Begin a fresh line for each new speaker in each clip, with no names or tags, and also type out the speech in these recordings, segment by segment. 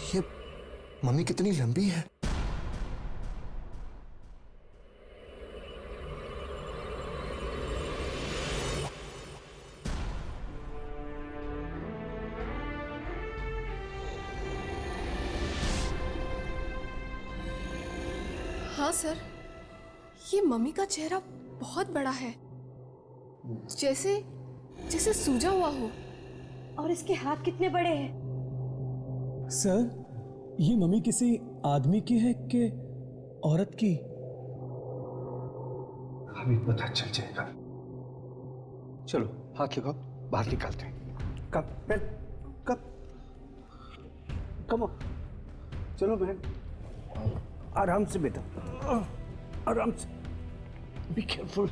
ये मम्मी कितनी लंबी है।
हाँ सर, ये मम्मी का चेहरा बहुत बड़ा है, जैसे जैसे सूजा हुआ हो।
और इसके हाथ कितने बड़े हैं।
सर, ये मम्मी किसी आदमी की है कि औरत की?
अभी पता चल जाएगा। चलो हाथ लगाओ, बाहर निकालते हैं। कब बहन, कब? कम चलो बहन, आराम से बेटा, आराम से। Be careful.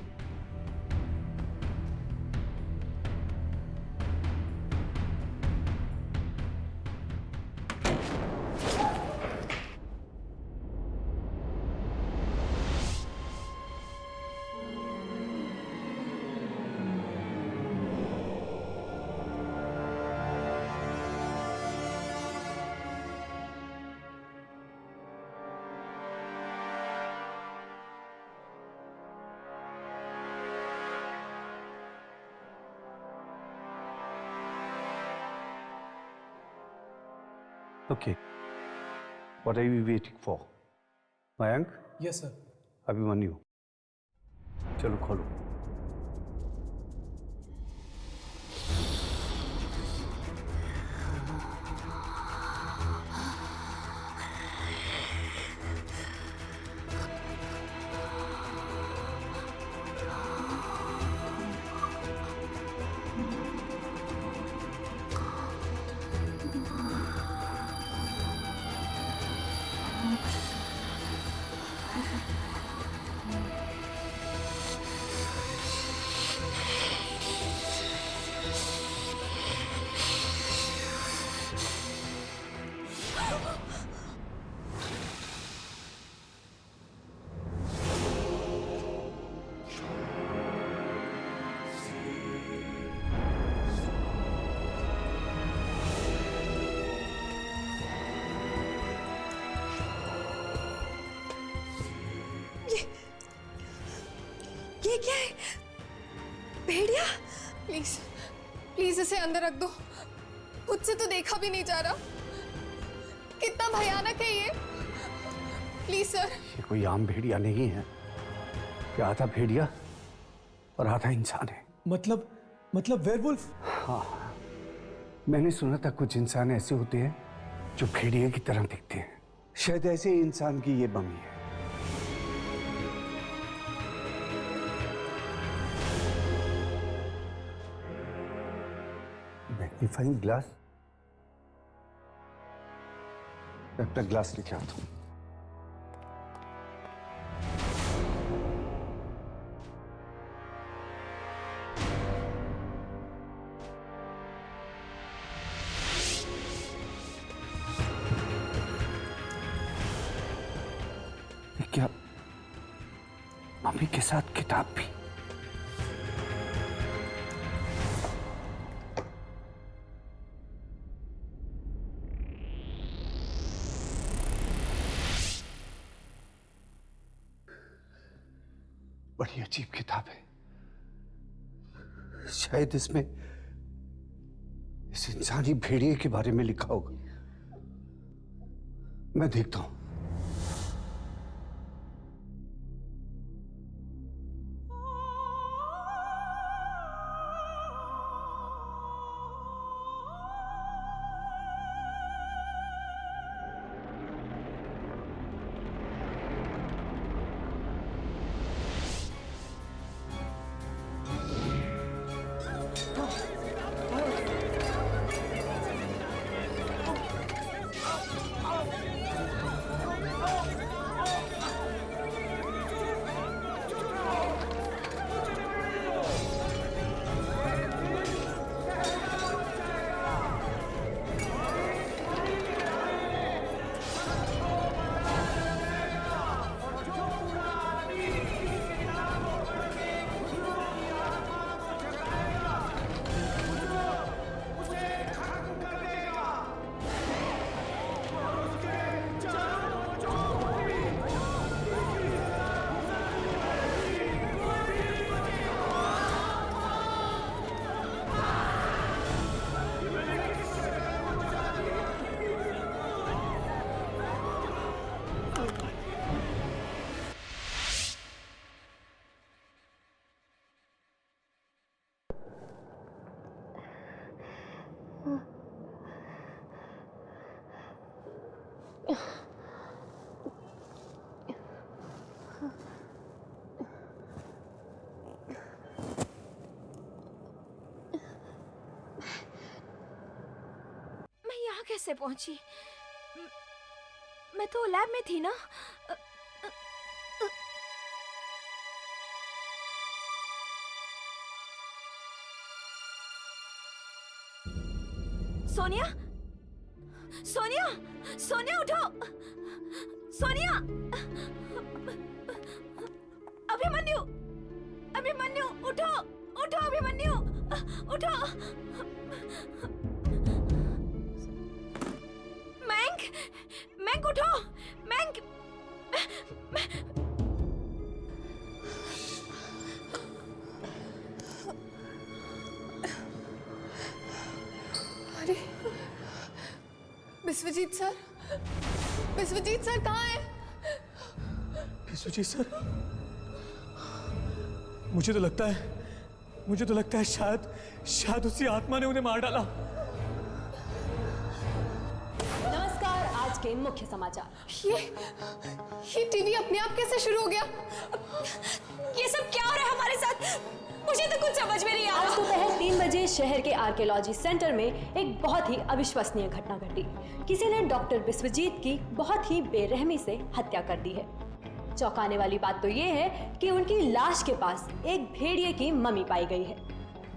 Okay. What are you waiting for? Mayank?
Yes sir.
Abhimanyu, चलो खोलो।
ये क्या है? भेड़िया?
प्लीज प्लीज इसे अंदर रख दो, मुझसे तो देखा भी नहीं जा रहा। कितना भयानक है ये। Please sir.
ये कोई आम भेड़िया नहीं है, ये आधा भेड़िया और आधा इंसान है।
मतलब वेयरवुल्फ?
हाँ, मैंने सुना था कुछ इंसान ऐसे होते हैं जो भेड़िए की तरह दिखते हैं। शायद ऐसे ही इंसान की ये मम्मी है। Magnifying glass? मैं अपना ग्लास लेके आता हूं। क्या मम्मी के साथ किताब भी? बड़ी अजीब किताब है। शायद इसमें इस इंसानी भेड़िए के बारे में लिखा होगा। मैं देखता हूं।
कैसे पहुंची? मैं तो लैब में थी ना। सोनिया, सोनिया, सोनिया उठो, सोनिया, अभिमन्यु, अभिमन्यु उठो, उठो अभिमन्यु, उठो। मैंग, मैंग उठो, मैंग।
अरे विश्वजीत सर, विश्वजीत सर कहाँ हैं?
विश्वजीत सर, मुझे तो लगता है शायद उसी आत्मा ने उन्हें मार डाला।
नमस्कार, आज के मुख्य समाचार।
ये टीवी अपने आप कैसे शुरू हो गया?
ये सब क्या हो रहा है हमारे साथ? मुझे तो कुछ समझ में नहीं आ रहा। आज दोपहर 3 बजे शहर के आर्कियोलॉजी सेंटर में एक बहुत ही अविश्वसनीय घटना घटी। किसी ने डॉक्टर विश्वजीत की बहुत ही बेरहमी से हत्या कर दी है। चौंकाने वाली बात तो ये है कि उनकी लाश के पास एक भेड़िए की मम्मी पाई गई है।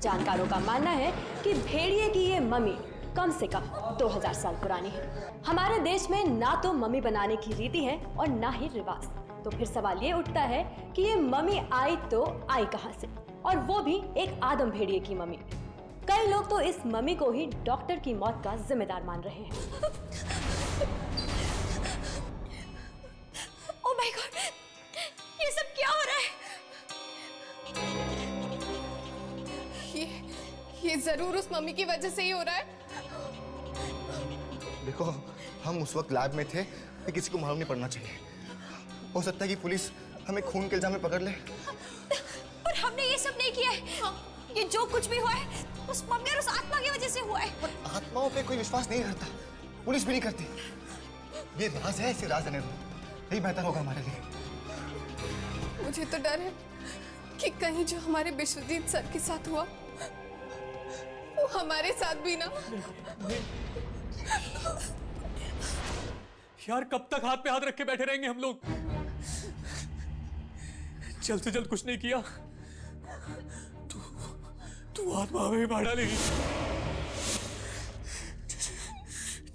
जानकारों का मानना है कि भेड़िए की ये मम्मी कम से कम 2000 साल पुरानी है। हमारे देश में ना तो मम्मी बनाने की रीति है और ना ही रिवाज। तो फिर सवाल ये उठता है कि ये मम्मी आई कहां से, और वो भी एक आदम भेड़िए की मम्मी। कई लोग तो इस मम्मी को ही डॉक्टर की मौत का जिम्मेदार मान रहे हैं। ओह माय गॉड, ये सब क्या हो रहा है?
ये जरूर उस मम्मी की वजह से ही हो रहा है।
देखो, हम उस वक्त लैब में थे, कि किसी को मालूम नहीं पड़ना चाहिए। हो सकता है कि पुलिस हमें खून के इल्जाम में पकड़ ले।
पर हमने ये सब नहीं किया है। ये जो कुछ भी हुआ है उस मम्मी और उस आत्मा की वजह से हुआ है।
पर आत्माओं पे कोई विश्वास नहीं करता, पुलिस भी नहीं करती। ये राज है, इसे राज रहने दो, यही बेहतर होगा हमारे लिए।
मुझे तो डर है कि कहीं जो हमारे विश्वजीत सर के साथ हुआ वो हमारे साथ भी ना।
यार, कब तक हाथ पे हाथ रख के बैठे रहेंगे हम लोग? जल्द से जल्द कुछ नहीं किया तू आत्मा हमें मार डालेगी,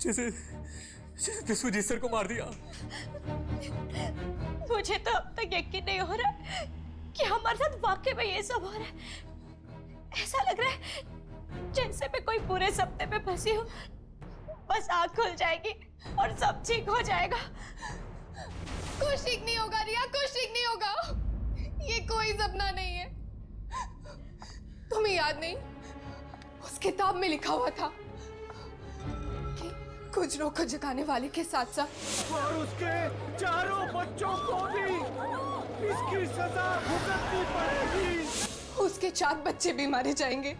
जैसे विश्वजीत सर को मार दिया।
मुझे तो अब तक यकीन नहीं हो रहा कि हमारे साथ वाकई में ये सब हो रहा है। ऐसा लग रहा है जैसे मैं कोई बुरे सपने में फंसी हूँ। बस आँख खुल जाएगी और सब ठीक हो जाएगा।
कुछ ठीक नहीं होगा रिया, कुछ ठीक नहीं होगा। ये कोई सपना नहीं है। तुम्हें याद नहीं, उस किताब में लिखा हुआ था कि गुजरों को जगाने वाले के साथ साथ
और उसके चारों बच्चों को भी इसकी सजा भुगतनी पड़ेगी।
उसके 4 बच्चे भी मारे जाएंगे,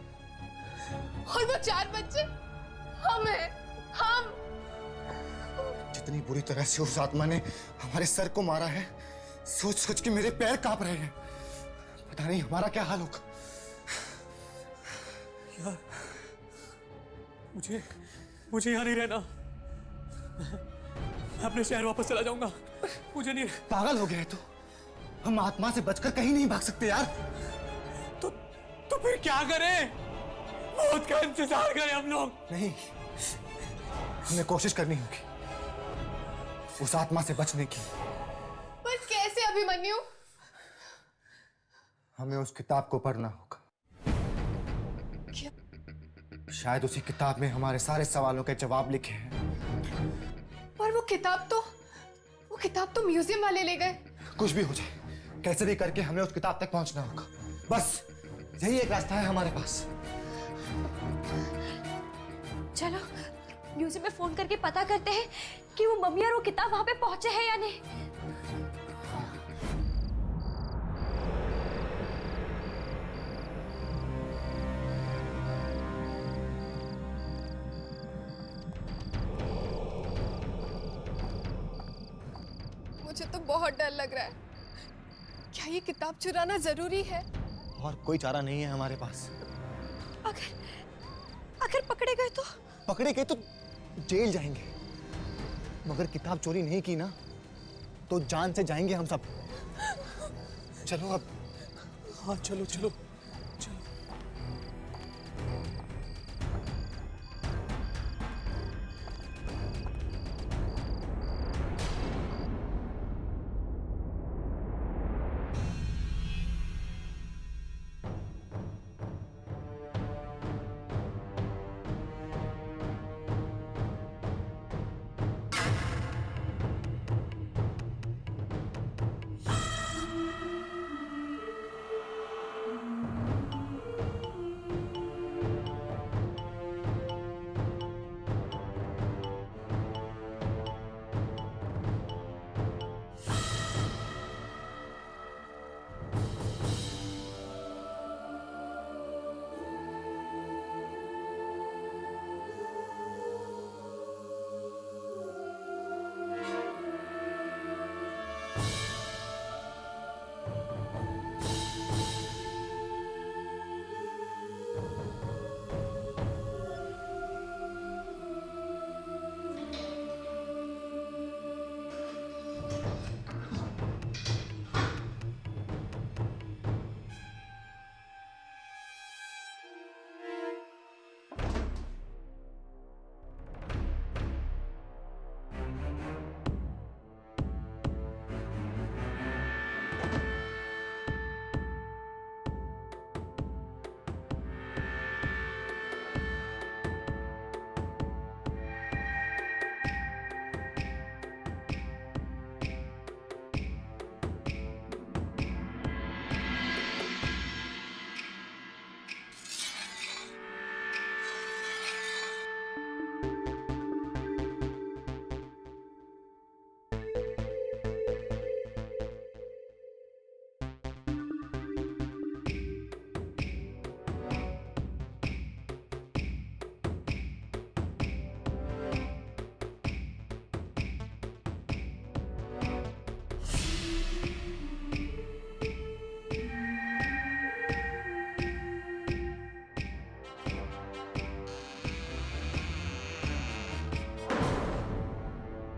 और वो 4 बच्चे हम हैं, हम।
जितनी बुरी तरह से उस आत्मा ने हमारे सर को मारा है, सोच सोच के मेरे पैर कांप रहे हैं। पता नहीं हमारा क्या हाल होगा।
यार, मुझे यहाँ नहीं रहना। मैं अपने शहर वापस चला जाऊंगा। मुझे नहीं।
पागल हो गया है तू? हम आत्मा से बचकर कहीं नहीं भाग सकते यार।
तो फिर क्या करें? मौत का इंतजार करें हम लोग?
नहीं, हमें कोशिश करनी होगी उस आत्मा से बचने की।
पर कैसे अभिमन्यु?
हमें उस किताब को पढ़ना होगा।
क्या?
शायद उसी किताब में हमारे सारे सवालों के जवाब लिखे हैं।
पर वो किताब तो म्यूजियम वाले ले गए।
कुछ भी हो जाए, कैसे भी करके हमें उस किताब तक पहुंचना होगा। बस यही एक रास्ता है हमारे पास।
चलो म्यूजियम में फोन करके पता करते हैं कि वो मम्मी और वो किताब वहां पे पहुंचे हैं या नहीं।
मुझे तो बहुत डर लग रहा है। क्या ये किताब चुराना जरूरी है?
और कोई चारा नहीं है हमारे पास।
अगर पकड़े गए तो?
पकड़े गए तो जेल जाएंगे, मगर किताब चोरी नहीं की ना तो जान से जाएंगे हम सब। चलो अब।
हाँ चलो चलो।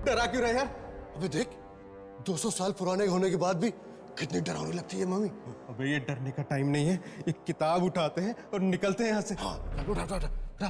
डरा क्यों रहे यार? अबे देख, 200 साल पुराने होने के बाद भी कितनी डरावनी लगती है मम्मी।
अबे ये डरने का टाइम नहीं है, एक किताब उठाते हैं और निकलते हैं यहाँ से।
हाँ उठा उठा उठा उठा।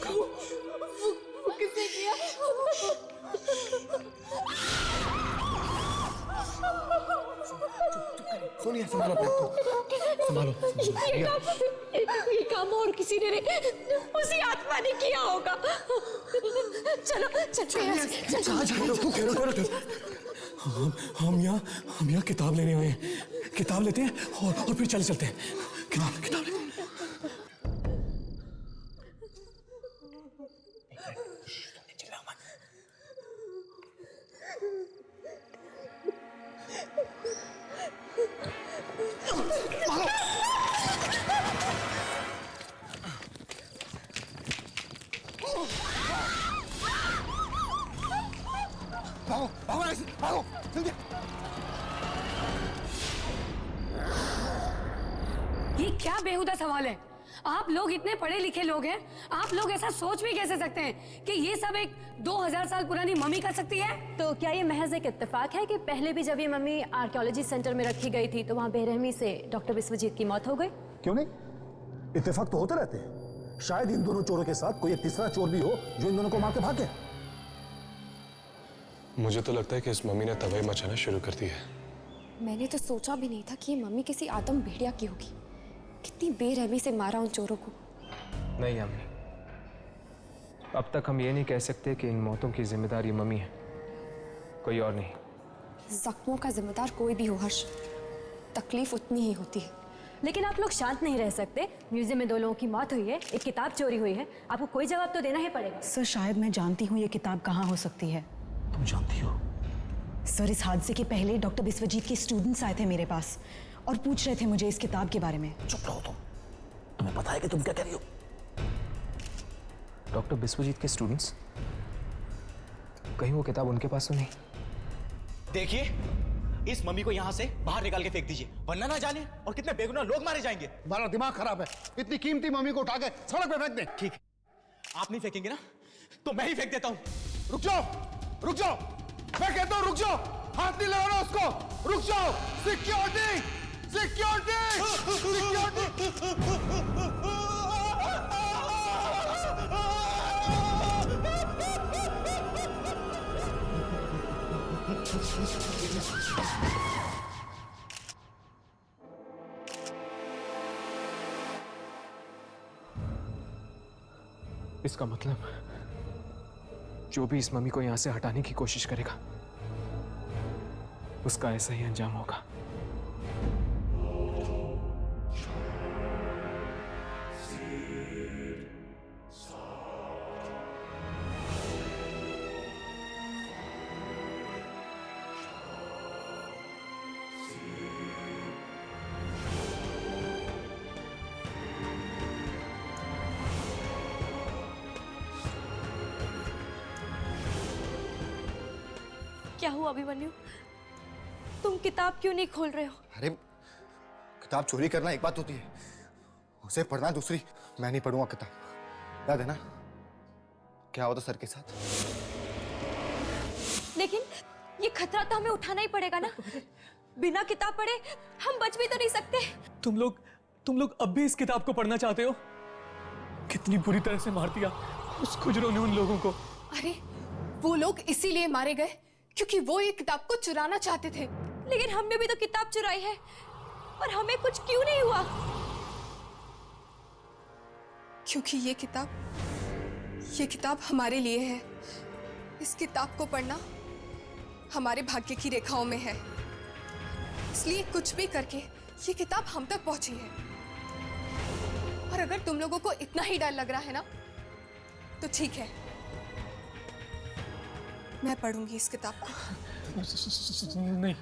वो किसने किया?
सोनिया संभालो अपने आप को, संभालो।
ये काम और किसी ने नहीं, उसी आत्मा ने किया होगा। चलो चलते हैं।
कहाँ जा रहे हो? तू कह रहे हो?
हम यहाँ किताब लेने आए हैं। किताब लेते हैं और फिर चलते हैं। किताब लेते हैं।
भागो भागो ऐसे, भागो जल्दी।
ये क्या बेहुदा सवाल है? आप लोग इतने पढ़े लिखे लोग हैं, आप लोग ऐसा सोच भी कैसे सकते हैं कि ये सब एक 2000 साल पुरानी मम्मी कर सकती है?
तो क्या ये महज एक इत्तेफाक है कि पहले भी जब ये मम्मी आर्कियोलॉजी सेंटर में रखी गई थी तो वहाँ बेरहमी से डॉक्टर विश्वजीत की मौत हो गई?
क्यों नहीं, इत्तेफाक तो होते रहते हैं। शायद इन दोनों चोरों के साथ कोई एक तीसरा चोर भी हो जो इन दोनों को मार के भागे।
मुझे तो लगता है कि इस मम्मी ने तबाही मचाना शुरू कर दी है।
मैंने तो सोचा भी नहीं था कि ये मम्मी किसी आदम भेड़िया की होगी। कितनी बेरहमी से मारा उन चोरों को।
नहीं अम्मी, अब तक हम ये नहीं कह सकते कि इन मौतों की जिम्मेदारी मम्मी है, कोई और नहीं।
जख्मों का जिम्मेदार कोई भी हो हर्ष, तकलीफ उतनी ही होती है।
लेकिन आप लोग शांत नहीं रह सकते। म्यूजियम में 2 लोगों की मौत हुई है, एक किताब चोरी हुई है, आपको कोई जवाब तो देना ही पड़ेगा।
सर शायद मैं जानती हूँ ये किताब कहाँ हो सकती है।
तुम जानती हो?
सर इस हादसे के पहले डॉक्टर बिस्वजीत के स्टूडेंट्स आए थे मेरे पास और पूछ रहे थे मुझे इस किताब के बारे में।
चुप रहो तुम, तुम्हें पता है कि तुम क्या कह रही हो?
डॉक्टर बिस्वजीत के स्टूडेंट्स? कहीं वो किताब उनके पास तो नहीं?
देखिए, इस मम्मी को यहाँ से बाहर निकाल के फेंक दीजिए, वरना ना जाने और कितने बेगुनाह लोग मारे जाएंगे।
तुम्हारा दिमाग खराब है, इतनी कीमती मम्मी को उठा के सड़क पे फेंक दे।
ठीक है, आप नहीं फेंकेंगे ना, तो मैं ही फेंक देता हूँ।
रुक जाओ, रुक जाओ, मैं कहता हूँ रुक जाओ, हाथ नहीं लगाना उसको, रुक जाओ। Security, security, security.
इसका मतलब जो भी इस मम्मी को यहां से हटाने की कोशिश करेगा उसका ऐसा ही अंजाम होगा।
क्या हुआ अभिमन्यु? तुम किताब क्यों नहीं खोल रहे हो?
अरे किताब चोरी करना एक बात होती है, उसे पढ़ना दूसरी। मैं नहीं पढ़ूंगा किताब, याद है ना क्या हुआ था सर के साथ?
लेकिन ये खतरा तो हमें उठाना ही पड़ेगा ना। बिना किताब पढ़े हम बच भी तो नहीं सकते।
तुम लोग अब भी इस किताब को पढ़ना चाहते हो? कितनी बुरी तरह से मार दिया उस खुजरों ने उन लोगों को।
अरे वो लोग इसीलिए मारे गए क्योंकि वो ये किताब को चुराना चाहते थे।
लेकिन हमने भी तो किताब चुराई है और हमें कुछ क्यों नहीं हुआ?
क्योंकि ये किताब हमारे लिए है। इस किताब को पढ़ना हमारे भाग्य की रेखाओं में है, इसलिए कुछ भी करके ये किताब हम तक पहुंची है। और अगर तुम लोगों को इतना ही डर लग रहा है ना, तो ठीक है, मैं पढ़ूंगी इस किताब को।
नहीं,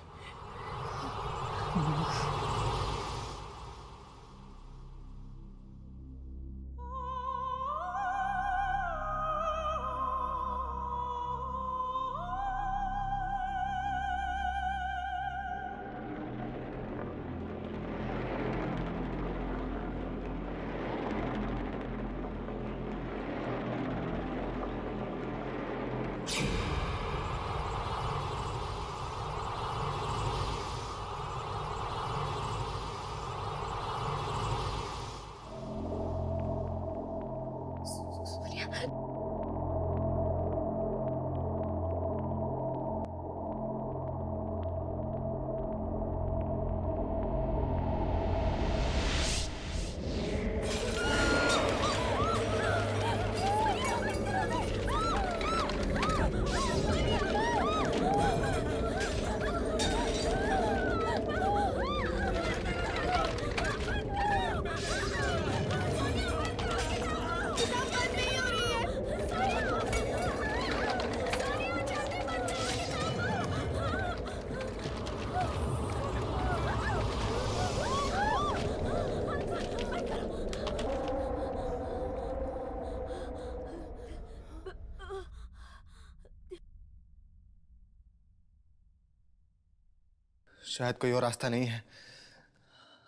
शायद कोई और रास्ता नहीं है,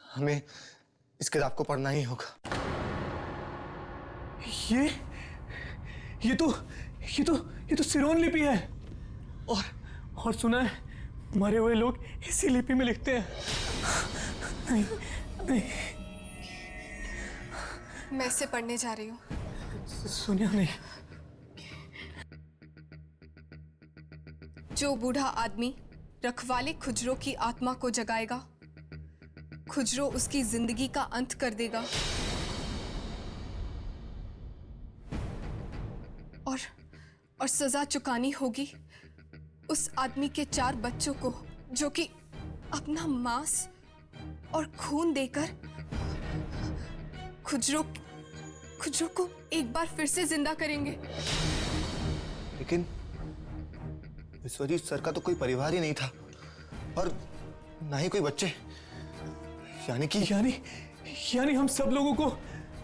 हमें इस किताब को पढ़ना ही होगा।
ये तो सिरोन लिपि है और सुना है मरे हुए लोग इसी लिपि में लिखते हैं। नहीं नहीं,
मैं इसे पढ़ने जा रही हूँ।
सोनिया नहीं।
जो बूढ़ा आदमी रखवाले खुजरो की आत्मा को जगाएगा, खुजरो उसकी जिंदगी का अंत कर देगा। और सजा चुकानी होगी उस आदमी के 4 बच्चों को जो कि अपना मांस और खून देकर खुजरो को एक बार फिर से जिंदा करेंगे।
लेकिन विश्वजीत सर का तो कोई परिवार ही नहीं था और ना ही कोई बच्चे।
यानी हम सब लोगों को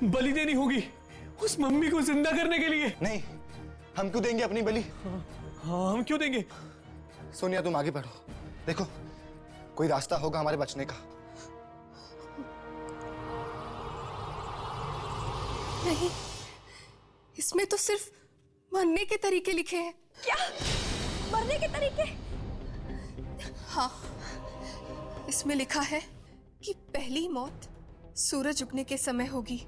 बलि देनी होगी उस मम्मी को जिंदा करने के लिए।
नहीं, हम क्यों देंगे अपनी बलि?
हाँ, हम क्यों देंगे?
सोनिया तुम आगे बढ़ो, देखो कोई रास्ता होगा हमारे बचने का।
नहीं, इसमें तो सिर्फ मरने के तरीके लिखे हैं।
क्या? मरने के तरीके?
हाँ, इसमें लिखा है कि पहली मौत सूरज उगने के समय होगी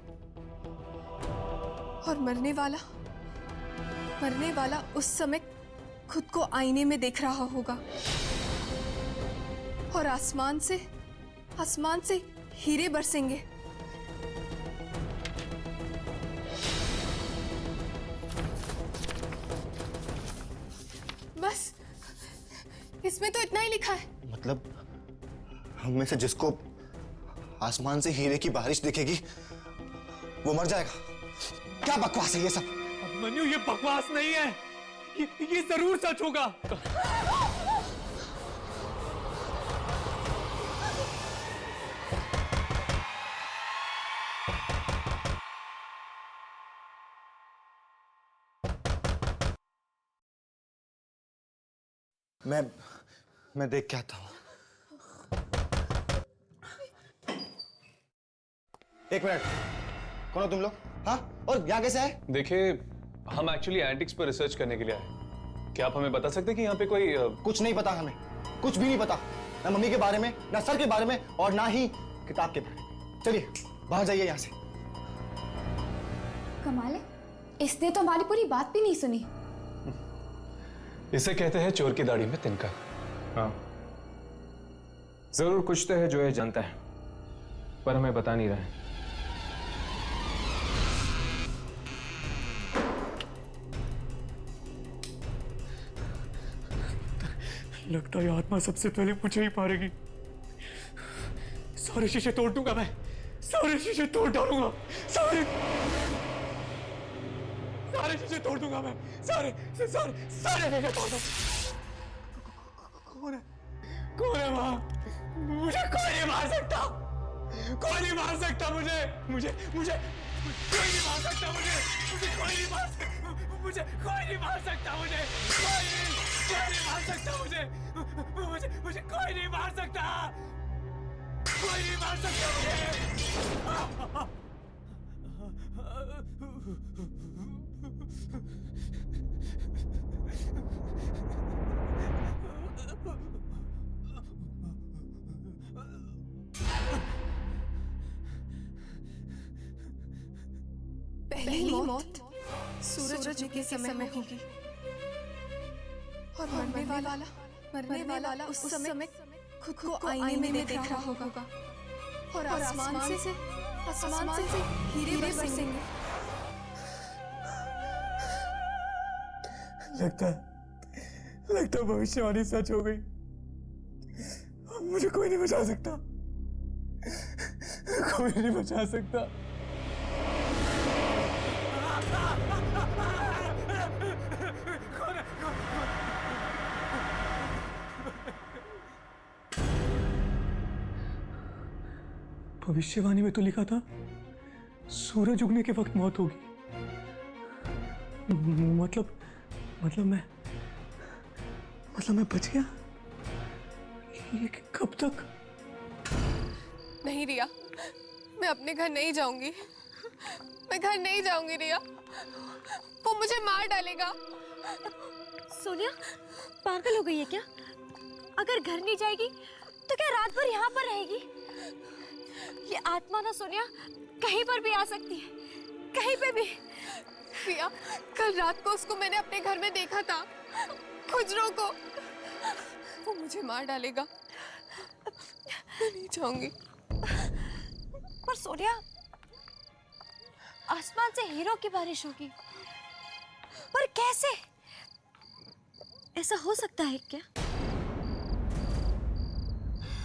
और मरने वाला उस समय खुद को आईने में देख रहा होगा और आसमान से हीरे बरसेंगे। बस इसमें तो इतना ही लिखा है।
मतलब हम में से जिसको आसमान से हीरे की बारिश दिखेगी वो मर जाएगा? क्या बकवास है ये सब?
मनु, ये बकवास नहीं है, ये जरूर सच होगा।
मैं देख के आता हूं। एक मिनट, कौन हो तुम लोग? हाँ, और यहाँ कैसे आए?
देखिए, हम एक्चुअली एंटिक्स पर रिसर्च करने के लिए आए। क्या आप हमें बता सकते हैं कि यहाँ पे कोई
कुछ नहीं पता, हमें कुछ भी नहीं पता, ना मम्मी के बारे में, ना सर के बारे में, और ना ही किताब के बारे में। चलिए बाहर जाइए यहाँ से।
कमाल है, इसने तो हमारी पूरी बात भी नहीं सुनी।
इसे कहते हैं चोर की दाढ़ी में तिनका।
हाँ, जरूर कुछ तो है जो ये जानता है पर हमें बता नहीं रहा है।
लगता है आत्मा सबसे पहले मुझे ही मारेगी। सारे शीशे तोड़ दूंगा मैं, सारे शीशे तोड़ डालूंगा, सारे शीशे तोड़ दूंगा मैं, सारे शीशे तोड़ दूंगा। कौन है वहां? मुझे कोई नहीं मार सकता, कोई नहीं मार सकता मुझे कोई नहीं मार सकता, मुझे कोई नहीं मार सकता, मुझे कोई नहीं मार सकता, मुझे कोई नहीं मार सकता, मुझे कोई नहीं मार सकता, कोई नहीं मार सकता मुझे।
पहली मौत सूरज उगने के समय होगी और मरने वाला उस समय खुद को आईने में देख रहा होगा और आसमान से हीरे बरसेंगे।
लगता भविष्यवाणी सच हो गई। मुझे कोई नहीं बचा सकता, कोई नहीं बचा सकता। भविष्यवाणी में तो लिखा था सूरज उगने के वक्त मौत होगी। मतलब मैं बच गया? ये कब तक?
नहीं रिया, मैं अपने घर नहीं जाऊंगी, मैं घर नहीं जाऊंगी रिया, वो मुझे मार डालेगा।
सोनिया पागल हो गई है क्या? अगर घर नहीं जाएगी तो क्या रात भर यहाँ पर रहेगी? ये आत्मा ना सोनिया कहीं पर भी आ सकती है,
कहीं पे भी। रिया, कल रात को उसको मैंने अपने घर में देखा था, खुजरों को। वो मुझे मार डालेगा, मैं नहीं चाहूंगी।
पर सोनिया, आसमान से हीरो की बारिश होगी, पर कैसे? ऐसा हो सकता है क्या?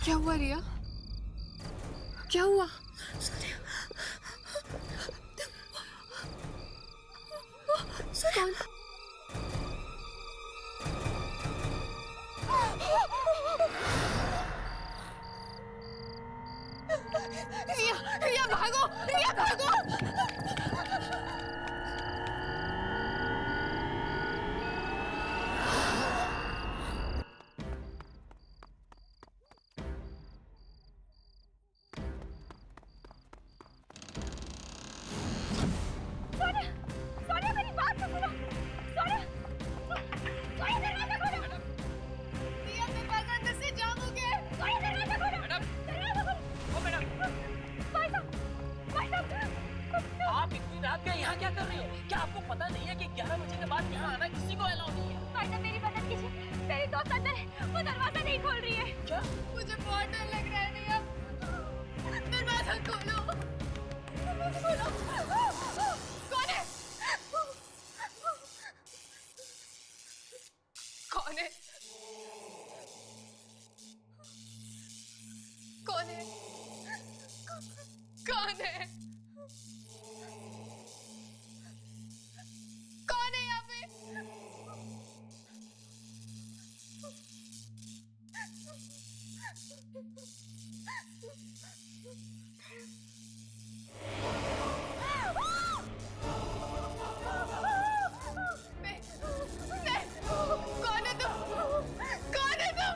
क्या हुआ रिया? क्या हुआ? कौन? रिया, रिया भागो, रिया भागो।
सोनिया, मेरी बात तो सुनो। सोनिया, सोनिया दरवाजा खोलो।
रिया, दरवाजा अंदर से जाम हो गया है।
सोनिया दरवाजा खोलो।
मैडम,
दरवाजा खोलो।
ओ मैडम,
भाई साहब,
आप इतनी रात में यहाँ क्या कर रही हो? क्या आपको पता नहीं है कि 11 बजे के बाद यहाँ आना किसी को अलाउ नहीं है?
भाई साहब, मेरी मदद कीजिए। मेरी दोस्त अंदर है, वो दरवाजा नहीं खोल रही है।
क्या?
मुझे बहुत डर लग रहा है रिया। दरवाजा खोलो, दरवाजा खोलो। कौन है? कौन है? कौन है? कौन है? कौन है यहाँ पे? कौन है तुम? कौन है तुम?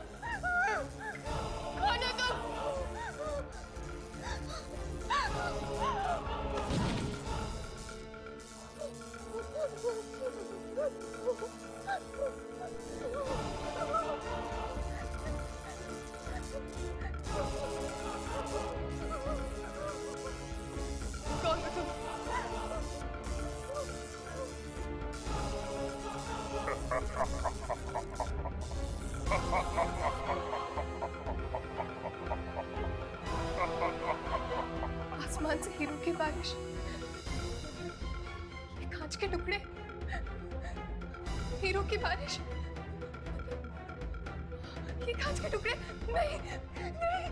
कौन है तुम? कौन है तुम? आसमान से हीरो की बारिश, ये कांच के टुकड़े, हीरो की बारिश, ये कांच के टुकड़े। नहीं, नहीं, नहीं,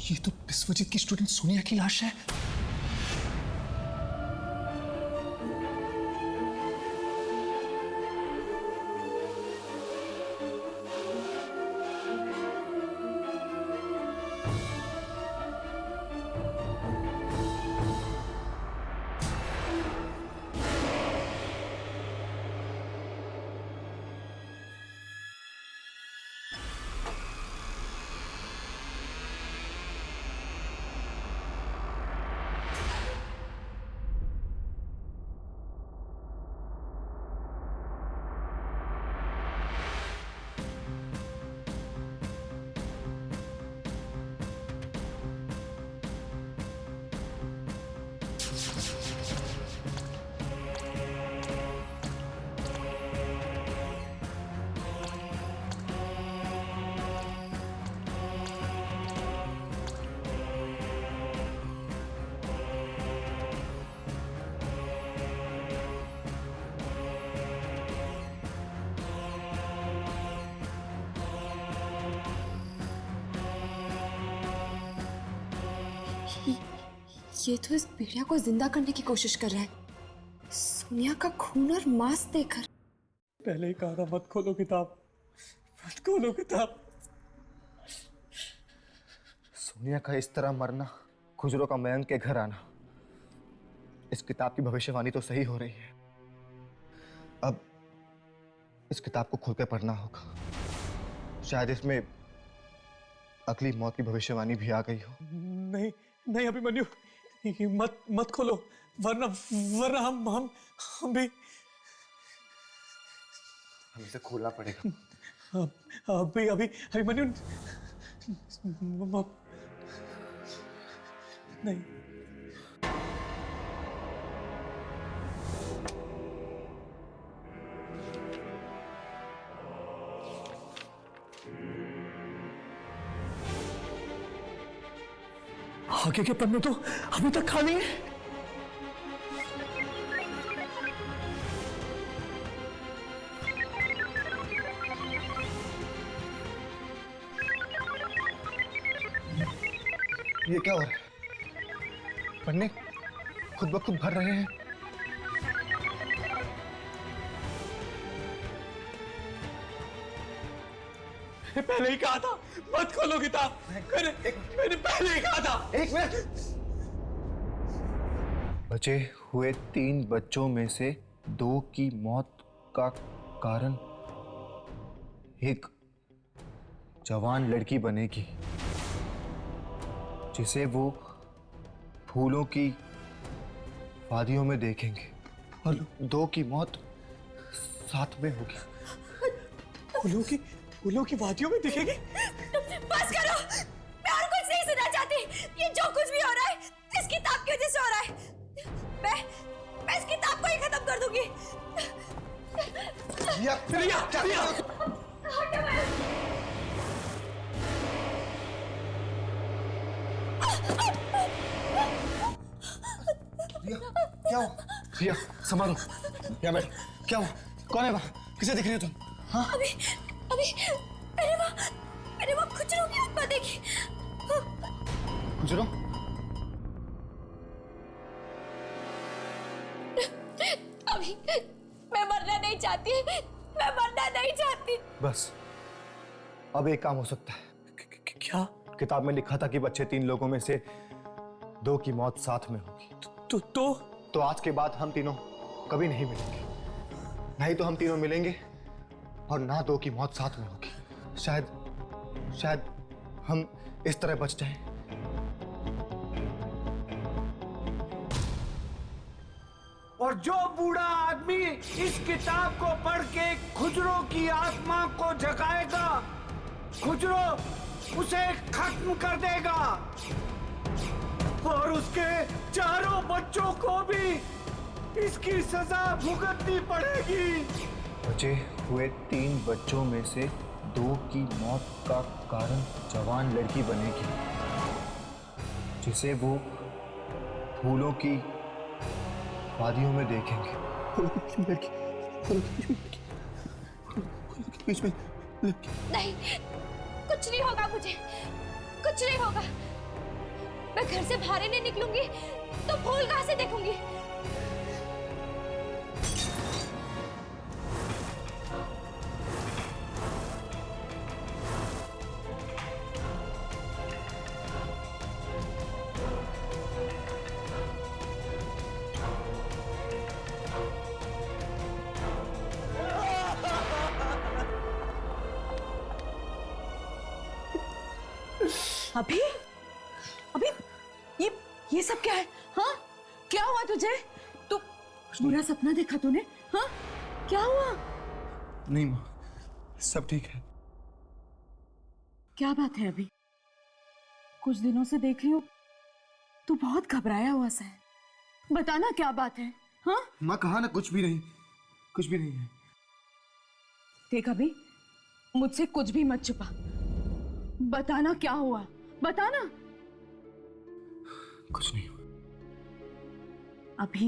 ये तो विश्वजीत की स्टूडेंट सोनिया की लाश है।
ये तो इस भेड़िया को जिंदा करने की कोशिश कर रहा है, सोनिया का खून और मांस देकर।
पहले ही कहा था मत खोलो किताब, मत खोलो किताब।
सोनिया का इस तरह मरना, खुजरो का मयंक के घर आना, इस किताब की भविष्यवाणी तो सही हो रही है। अब इस किताब को खुल के पढ़ना होगा, शायद इसमें अगली मौत की भविष्यवाणी भी आ गई हो।
नहीं नहीं अभिमन्यु, ये मत खोलो, वरना वरना हम भी
हमें इसे खोलना पड़ेगा।
अभिमन्यु नहीं।
आगे के पन्ने तो अभी तक खाली है।
ये क्या हो रहा है? पन्ने खुद ब खुद भर रहे हैं।
पहले ही कहा था मत खोलो किताब, मैंने पहले ही कहा था।
एक मिनट। बचे हुए 3 बच्चों में से 2 की मौत का कारण एक जवान लड़की बनेगी, जिसे वो फूलों की वादियों में देखेंगे, और 2 की मौत साथ में होगी।
फूलों की वादियों में दिखेगी।
बस करो, मैं और कुछ नहीं सुनना चाहती। ये जो कुछ भी हो रहा है इस किताब की वजह से हो रहा है। मैं इस किताब को ही खत्म कर दूंगी।
क्या हो? रिया, संभालो। या मैं क्या हो? कौन है वहाँ? किसे दिख रही हो तुम? हाँ?
अभी मेरे वहाँ खुजरों की आत्मा देखी।
खुजरो?
अभी मैं मरना नहीं चाहती, मैं मरना नहीं चाहती।
बस अब एक काम हो सकता है।
क्या?
किताब में लिखा था कि बच्चे 3 लोगों में से 2 की मौत साथ में होगी। तो आज के बाद हम तीनों कभी नहीं मिलेंगे। नहीं तो हम तीनों मिलेंगे और ना 2 की मौत साथ में होगी। शायद हम इस तरह बच जाएं।
और जो बूढ़ा आदमी इस किताब को पढ़ के खुजरो की आत्मा को जगाएगा, खुजरो उसे खत्म कर देगा, और उसके चारों बच्चों को भी इसकी सजा भुगतनी पड़ेगी।
बचे हुए 3 बच्चों में से 2 की मौत का कारण जवान लड़की बनेगी, जिसे वो फूलों की वादियों में देखेंगे।
नहीं, कुछ नहीं होगा मुझे, कुछ नहीं होगा। मैं घर से बाहर ही नहीं निकलूंगी तो फूल कहां से देखूंगी?
अभी ये सब क्या है? हाँ, क्या हुआ तुझे? तू बुरा सपना देखा तूने? हाँ, क्या हुआ?
नहीं माँ, सब ठीक है।
क्या बात है? अभी कुछ दिनों से देख रही हूँ तू बहुत घबराया हुआ सा है। बताना क्या बात है? हाँ
माँ, कहा ना कुछ भी नहीं है।
देख अभी, मुझसे कुछ भी मत छुपा। बताना क्या हुआ, बताना।
कुछ नहीं हुआ।
अभी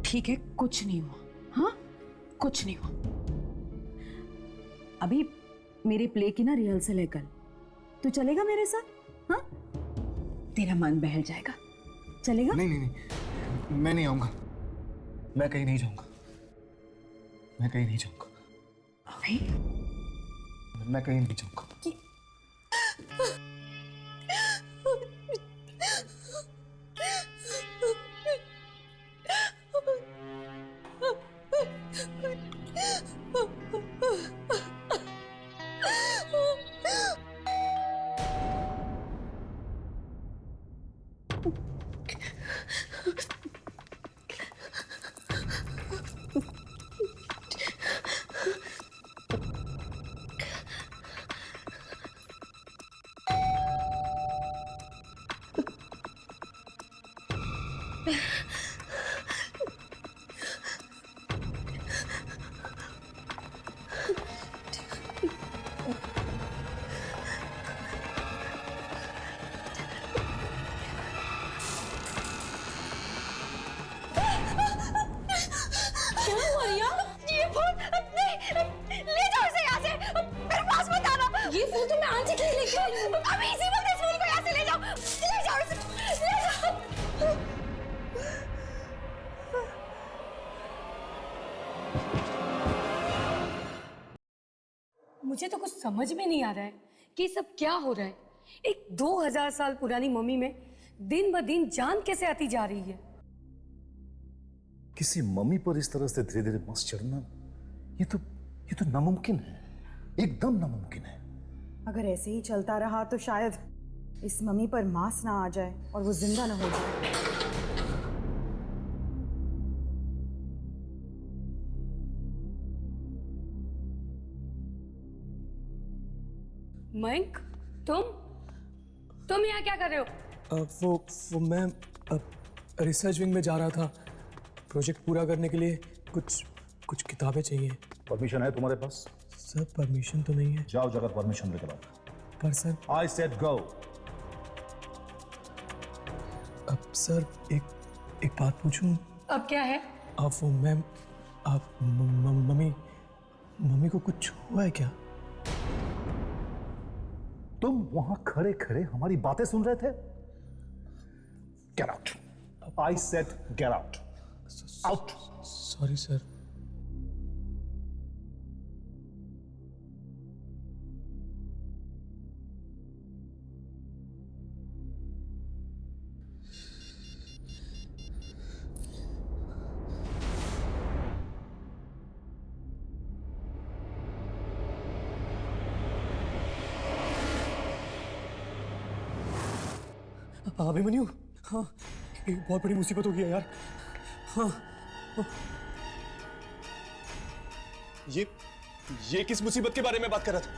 ठीक है, कुछ नहीं हुआ। हाँ, कुछ नहीं हुआ। अभी मेरे प्ले की ना रिहर्सल है कल, तू चलेगा मेरे साथ? हाँ, तेरा मन बहल जाएगा। चलेगा?
नहीं नहीं नहीं, मैं नहीं आऊंगा। मैं कहीं नहीं जाऊंगा। मैं कहीं नहीं जाऊंगा।
अभी
मैं कहीं नहीं जाऊंगा।
मुझे तो कुछ समझ में नहीं आ रहा है कि सब क्या हो रहा है। एक 2000 साल पुरानी मम्मी में दिन ब दिन जान कैसे आती जा रही है।
किसी मम्मी पर इस तरह से धीरे धीरे मस चढ़ना, ये तो नामुमकिन है, एकदम नामुमकिन है।
अगर ऐसे ही चलता रहा तो शायद इस मम्मी पर मांस ना आ जाए और वो जिंदा ना हो जाए।
मयंक, तुम यहाँ क्या कर रहे हो?
वो मैं रिसर्च विंग में जा रहा था। प्रोजेक्ट पूरा करने के लिए कुछ किताबें चाहिए।
परमिशन है तुम्हारे पास?
सर परमिशन तो नहीं है।
जाओ जाकर परमिशन लेकर आओ।
पर सर
आई सेड गो।
अब सर एक बात पूछूं?
अब क्या है?
आप वो मैम, आप मम्मी को कुछ हुआ है क्या?
तुम वहां खड़े खड़े हमारी बातें सुन रहे थे? Get out. I said get out. Out.
Sorry sir. Abhimanyu, हाँ, एक बहुत बड़ी मुसीबत हो गई है यार। हाँ,
ये किस मुसीबत के बारे में बात कर रहा था?